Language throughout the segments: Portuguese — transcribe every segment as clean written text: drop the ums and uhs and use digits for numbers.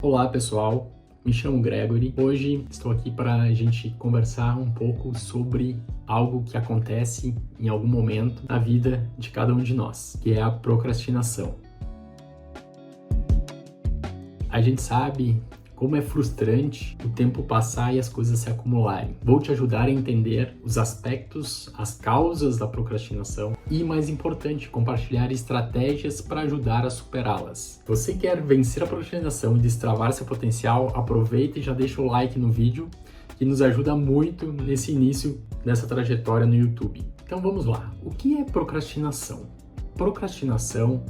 Olá pessoal, me chamo Gregory. Hoje estou aqui para a gente conversar um pouco sobre algo que acontece em algum momento na vida de cada um de nós, que é a procrastinação. A gente sabe como é frustrante o tempo passar e as coisas se acumularem. Vou te ajudar a entender os aspectos, as causas da procrastinação e, mais importante, compartilhar estratégias para ajudar a superá-las. Você quer vencer a procrastinação e destravar seu potencial? Aproveita e já deixa o like no vídeo, que nos ajuda muito nesse início dessa trajetória no YouTube. Então vamos lá. O que é procrastinação? Procrastinação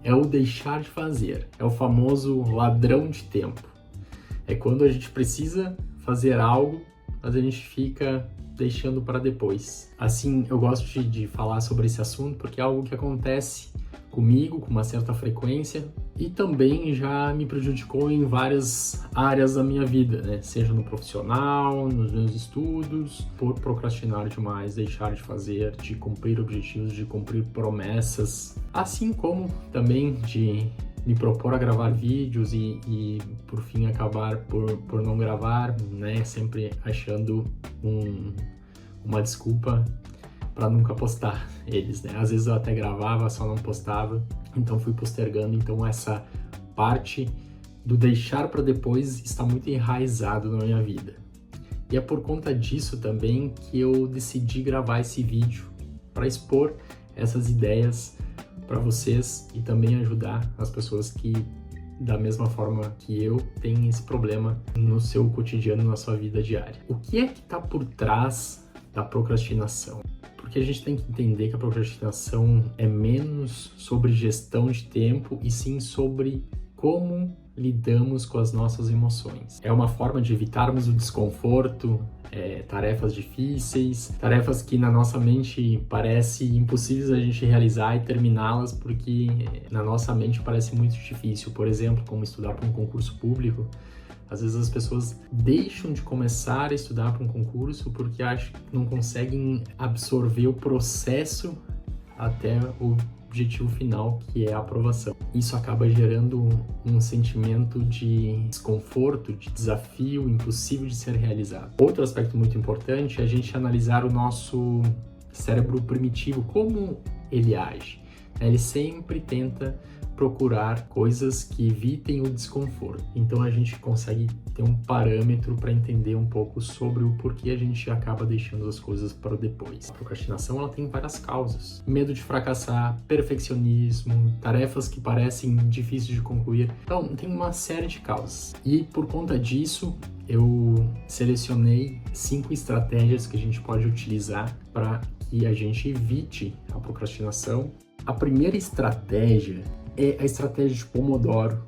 é o deixar de fazer, é o famoso ladrão de tempo. É quando a gente precisa fazer algo, mas a gente fica deixando para depois. Assim, eu gosto de falar sobre esse assunto porque é algo que acontece comigo com uma certa frequência e também já me prejudicou em várias áreas da minha vida, né? Seja no profissional, nos meus estudos, por procrastinar demais, deixar de fazer, de cumprir objetivos, de cumprir promessas, assim como também de me propor a gravar vídeos e por fim acabar por não gravar, né? Sempre achando uma desculpa para nunca postar eles, né? Às vezes eu até gravava, só não postava, então fui postergando. Então essa parte do deixar para depois está muito enraizado na minha vida. E é por conta disso também que eu decidi gravar esse vídeo para expor essas ideias para vocês e também ajudar as pessoas que, da mesma forma que eu, têm esse problema no seu cotidiano, na sua vida diária. O que é que está por trás da procrastinação? Porque a gente tem que entender que a procrastinação é menos sobre gestão de tempo e sim sobre como lidamos com as nossas emoções. É uma forma de evitarmos o desconforto, tarefas difíceis, tarefas que na nossa mente parece impossíveis a gente realizar e terminá-las porque na nossa mente parece muito difícil. Por exemplo, como estudar para um concurso público. Às vezes as pessoas deixam de começar a estudar para um concurso porque acham que não conseguem absorver o processo até o objetivo final, que é a aprovação. Isso acaba gerando um sentimento de desconforto, de desafio impossível de ser realizado. Outro aspecto muito importante é a gente analisar o nosso cérebro primitivo, como ele age. Ele sempre tenta procurar coisas que evitem o desconforto. Então a gente consegue ter um parâmetro para entender um pouco sobre o porquê a gente acaba deixando as coisas para depois. A procrastinação ela tem várias causas. Medo de fracassar, perfeccionismo, tarefas que parecem difíceis de concluir. Então tem uma série de causas. E por conta disso, eu selecionei 5 estratégias que a gente pode utilizar para que a gente evite a procrastinação. A primeira estratégia é a estratégia de Pomodoro.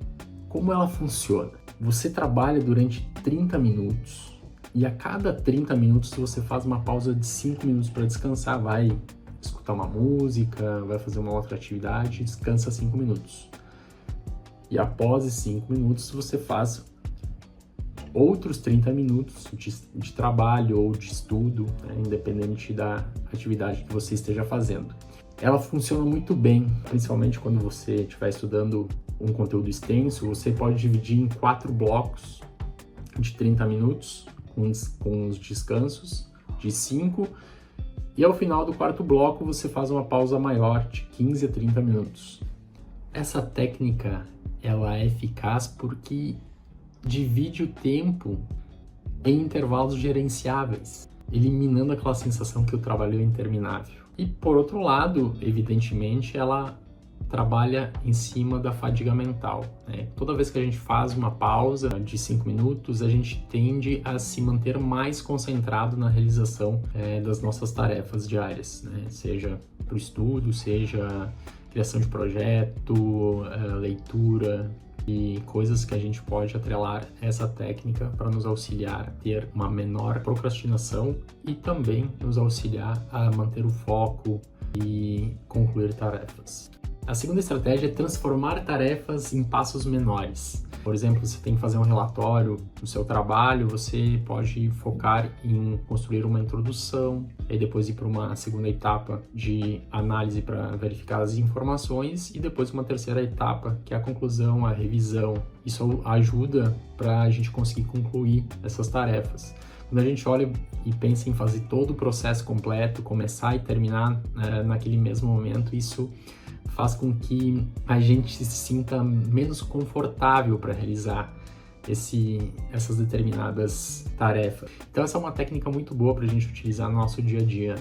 Como ela funciona? Você trabalha durante 30 minutos e a cada 30 minutos você faz uma pausa de 5 minutos para descansar. Vai escutar uma música, vai fazer uma outra atividade, descansa 5 minutos. E após esses 5 minutos você faz outros 30 minutos de trabalho ou de estudo, né, independente da atividade que você esteja fazendo. Ela funciona muito bem, principalmente quando você estiver estudando um conteúdo extenso. Você pode dividir em 4 blocos de 30 minutos, com os descansos de 5, e ao final do 4º bloco você faz uma pausa maior de 15 a 30 minutos. Essa técnica ela é eficaz porque divide o tempo em intervalos gerenciáveis, eliminando aquela sensação que o trabalho é interminável. E por outro lado, evidentemente, ela trabalha em cima da fadiga mental, né? Toda vez que a gente faz uma pausa de 5 minutos, a gente tende a se manter mais concentrado na realização das nossas tarefas diárias, né? Seja para o estudo, seja criação de projeto, leitura e coisas que a gente pode atrelar essa técnica para nos auxiliar a ter uma menor procrastinação e também nos auxiliar a manter o foco e concluir tarefas. A segunda estratégia é transformar tarefas em passos menores. Por exemplo, você tem que fazer um relatório no seu trabalho, você pode focar em construir uma introdução, e depois ir para uma segunda etapa de análise para verificar as informações, e depois uma terceira etapa, que é a conclusão, a revisão. Isso ajuda para a gente conseguir concluir essas tarefas. Quando a gente olha e pensa em fazer todo o processo completo, começar e terminar naquele mesmo momento, isso faz com que a gente se sinta menos confortável para realizar essas determinadas tarefas. Então essa é uma técnica muito boa para a gente utilizar no nosso dia a dia.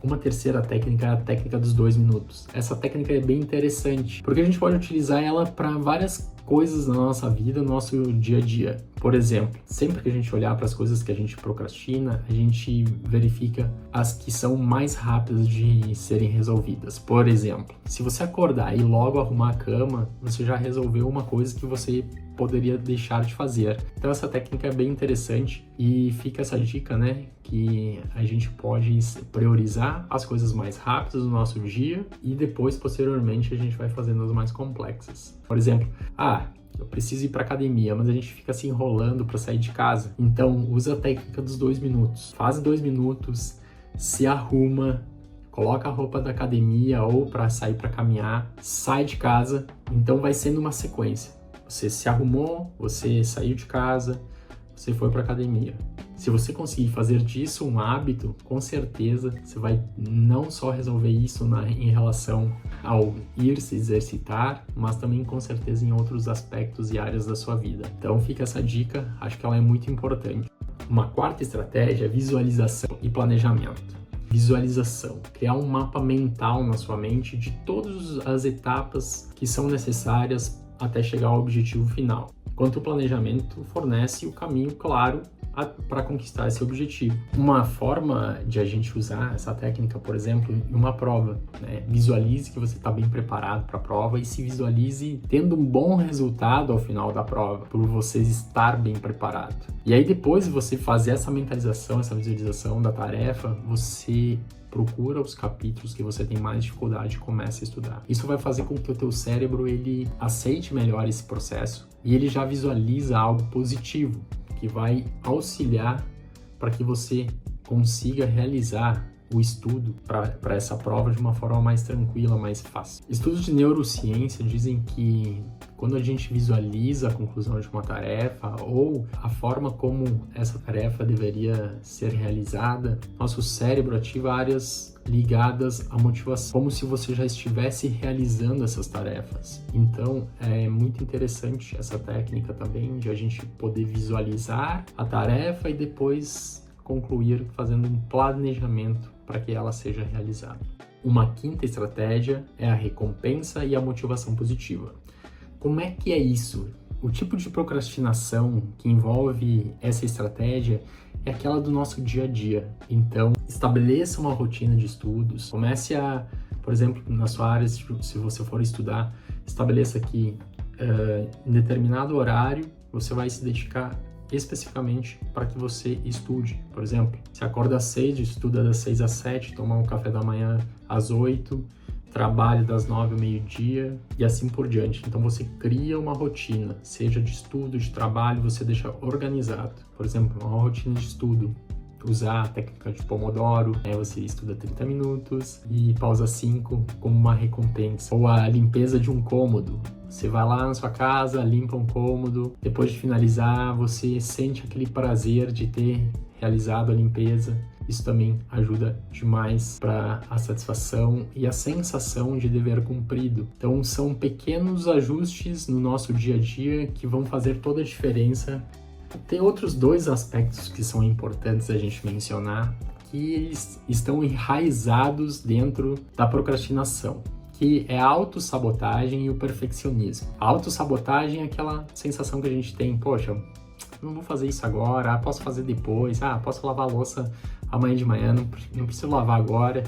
Uma terceira técnica é a técnica dos 2 minutos. Essa técnica é bem interessante, porque a gente pode utilizar ela para várias coisas na nossa vida, no nosso dia a dia. Por exemplo, sempre que a gente olhar para as coisas que a gente procrastina, a gente verifica as que são mais rápidas de serem resolvidas. Por exemplo, se você acordar e logo arrumar a cama, você já resolveu uma coisa que você poderia deixar de fazer. Então essa técnica é bem interessante e fica essa dica, né, que a gente pode priorizar as coisas mais rápidas do nosso dia e depois, posteriormente, a gente vai fazendo as mais complexas. Por exemplo, eu preciso ir para academia, mas a gente fica se enrolando para sair de casa. Então, usa a técnica dos 2 minutos. Faz 2 minutos, se arruma, coloca a roupa da academia ou para sair para caminhar, sai de casa. Então, vai sendo uma sequência. Você se arrumou, você saiu de casa, você foi para academia. Se você conseguir fazer disso um hábito, com certeza você vai não só resolver isso em relação ao ir se exercitar, mas também com certeza em outros aspectos e áreas da sua vida. Então fica essa dica, acho que ela é muito importante. Uma quarta estratégia é visualização e planejamento. Visualização, criar um mapa mental na sua mente de todas as etapas que são necessárias até chegar ao objetivo final. Enquanto o planejamento fornece o caminho claro para conquistar esse objetivo. Uma forma de a gente usar essa técnica, por exemplo, em uma prova, né? Visualize que você está bem preparado para a prova e se visualize tendo um bom resultado ao final da prova, por você estar bem preparado. E aí depois de você fazer essa mentalização, essa visualização da tarefa, você procura os capítulos que você tem mais dificuldade e começa a estudar. Isso vai fazer com que o teu cérebro ele aceite melhor esse processo e ele já visualiza algo positivo que vai auxiliar para que você consiga realizar o estudo para essa prova de uma forma mais tranquila, mais fácil. Estudos de neurociência dizem que quando a gente visualiza a conclusão de uma tarefa ou a forma como essa tarefa deveria ser realizada, nosso cérebro ativa áreas ligadas à motivação, como se você já estivesse realizando essas tarefas. Então, é muito interessante essa técnica também de a gente poder visualizar a tarefa e depois concluir fazendo um planejamento para que ela seja realizada. Uma quinta estratégia é a recompensa e a motivação positiva. Como é que é isso? O tipo de procrastinação que envolve essa estratégia é aquela do nosso dia a dia. Então, estabeleça uma rotina de estudos. Comece a, por exemplo, na sua área, se você for estudar, estabeleça que em determinado horário você vai se dedicar especificamente para que você estude. Por exemplo, se acorda às 6, estuda das 6 às 7, toma um café da manhã às 8, trabalho das 9 ao meio-dia e assim por diante. Então você cria uma rotina, seja de estudo, de trabalho, você deixa organizado. Por exemplo, uma rotina de estudo, usar a técnica de Pomodoro, você estuda 30 minutos e pausa 5 como uma recompensa. Ou a limpeza de um cômodo. Você vai lá na sua casa, limpa um cômodo, depois de finalizar, você sente aquele prazer de ter realizado a limpeza. Isso também ajuda demais para a satisfação e a sensação de dever cumprido. Então, são pequenos ajustes no nosso dia a dia que vão fazer toda a diferença. Tem outros 2 aspectos que são importantes a gente mencionar, que eles estão enraizados dentro da procrastinação, que é a autossabotagem e o perfeccionismo. A autossabotagem é aquela sensação que a gente tem, poxa, não vou fazer isso agora, posso fazer depois, posso lavar a louça amanhã de manhã, não preciso lavar agora,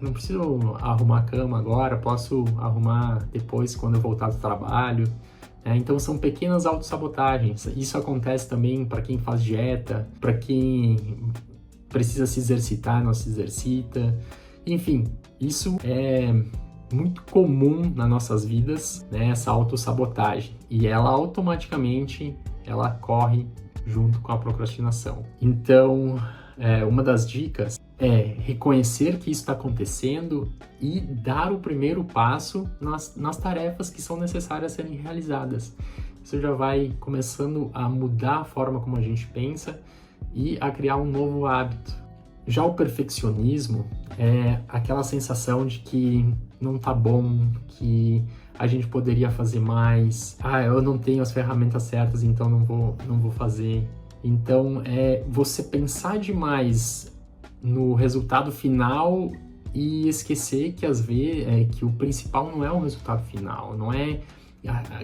não preciso arrumar a cama agora, posso arrumar depois quando eu voltar do trabalho. Então são pequenas autossabotagens. Isso acontece também para quem faz dieta, para quem precisa se exercitar, não se exercita. Enfim, isso é muito comum nas nossas vidas, né, essa autossabotagem, e ela automaticamente ela corre junto com a procrastinação. Então, uma das dicas é reconhecer que isso está acontecendo e dar o primeiro passo nas tarefas que são necessárias serem realizadas. Isso já vai começando a mudar a forma como a gente pensa e a criar um novo hábito. Já o perfeccionismo é aquela sensação de que não tá bom, que a gente poderia fazer mais, eu não tenho as ferramentas certas, então não vou fazer. Então, você pensar demais no resultado final e esquecer que às vezes que o principal não é o resultado final, não é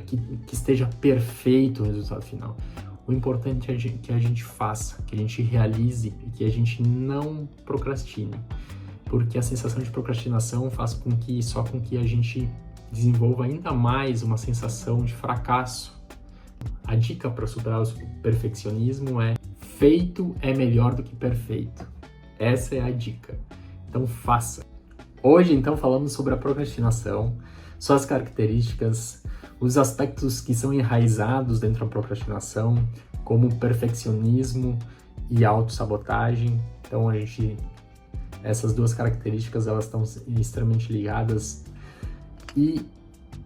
que esteja perfeito o resultado final. O importante é que a gente faça, que a gente realize e que a gente não procrastine, porque a sensação de procrastinação faz com que a gente desenvolva ainda mais uma sensação de fracasso. A dica para superar o perfeccionismo é: feito é melhor do que perfeito. Essa é a dica. Então faça. Hoje, então, falamos sobre a procrastinação, suas características, os aspectos que são enraizados dentro da procrastinação, como perfeccionismo e autossabotagem. Então, essas duas características, elas estão extremamente ligadas, e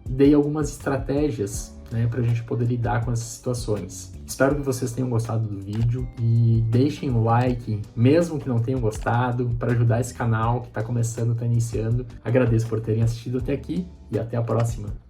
dei algumas estratégias, né, para a gente poder lidar com essas situações. Espero que vocês tenham gostado do vídeo e deixem o like, mesmo que não tenham gostado, para ajudar esse canal que está começando, está iniciando. Agradeço por terem assistido até aqui e até a próxima.